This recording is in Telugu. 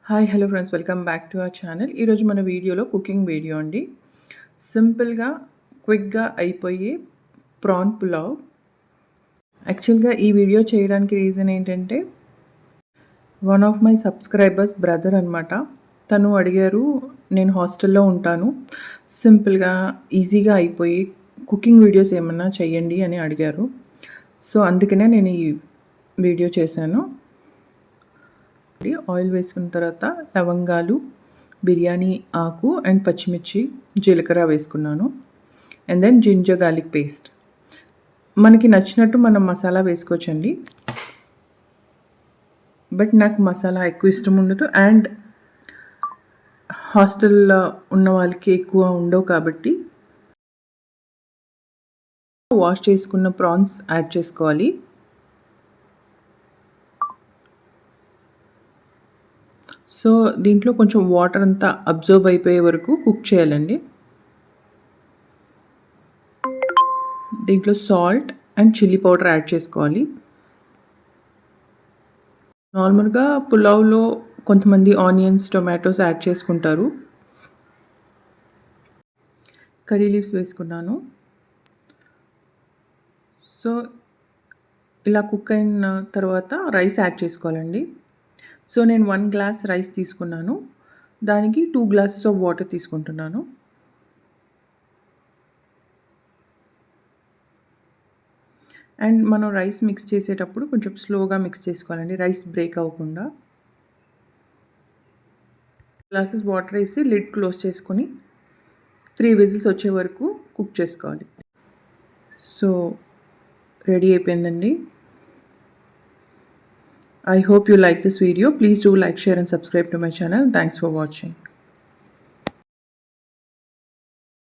Hi hello friends, welcome back to our channel. ఈరోజు మన వీడియోలో కుకింగ్ వీడియో అండి. సింపుల్గా క్విక్గా అయిపోయే ప్రాన్ పులావ్. యాక్చువల్గా ఈ వీడియో చేయడానికి రీజన్ ఏంటంటే one of my subscribers brother అనమాట. తను అడిగారు, నేను హాస్టల్లో ఉంటాను, సింపుల్గా ఈజీగా అయిపోయి కుకింగ్ వీడియోస్ ఏమన్నా చెయ్యండి అని అడిగారు. సో అందుకనే నేను ఈ వీడియో చేశాను. ఆయిల్ వేసుకున్న తర్వాత లవంగాలు, బిర్యానీ ఆకు అండ్ పచ్చిమిర్చి, జీలకర్ర వేసుకున్నాను. And then ginger garlic paste. మనకి నచ్చినట్టు మనం మసాలా వేసుకోవచ్చండి, బట్ నాకు మసాలా ఎక్కువ ఇష్టం ఉండదు. అండ్ హాస్టల్లో ఉన్న వాళ్ళకి ఎక్కువ ఉండవు కాబట్టి వాష్ చేసుకున్న ప్రాన్స్ యాడ్ చేసుకోవాలి. సో దీంట్లో కొంచెం వాటర్ అంతా అబ్జర్వ్ అయిపోయే వరకు కుక్ చేయాలండి. దీంట్లో salt and chilli powder add చేసుకోవాలి. నార్మల్గా పులావ్లో కొంతమంది ఆనియన్స్, టొమాటోస్ యాడ్ చేసుకుంటారు. కర్రీ లీవ్స్ వేసుకున్నాను. సో ఇలా కుక్ అయిన తర్వాత రైస్ యాడ్ చేసుకోవాలండి. సో నేను 1 గ్లాస్ రైస్ తీసుకున్నాను, దానికి 2 గ్లాసెస్ ఆఫ్ వాటర్ తీసుకుంటున్నాను. అండ్ మనం రైస్ మిక్స్ చేసేటప్పుడు కొంచెం స్లోగా మిక్స్ చేసుకోవాలండి, రైస్ బ్రేక్ అవ్వకుండా. గ్లాసెస్ వాటర్ వేసి లిడ్ క్లోజ్ చేసుకొని 3 విజిల్స్ వచ్చే వరకు కుక్ చేసుకోవాలి. సో రెడీ అయిపోయిందండి. I hope you like this video. Please do like, share and subscribe to my channel. Thanks for watching.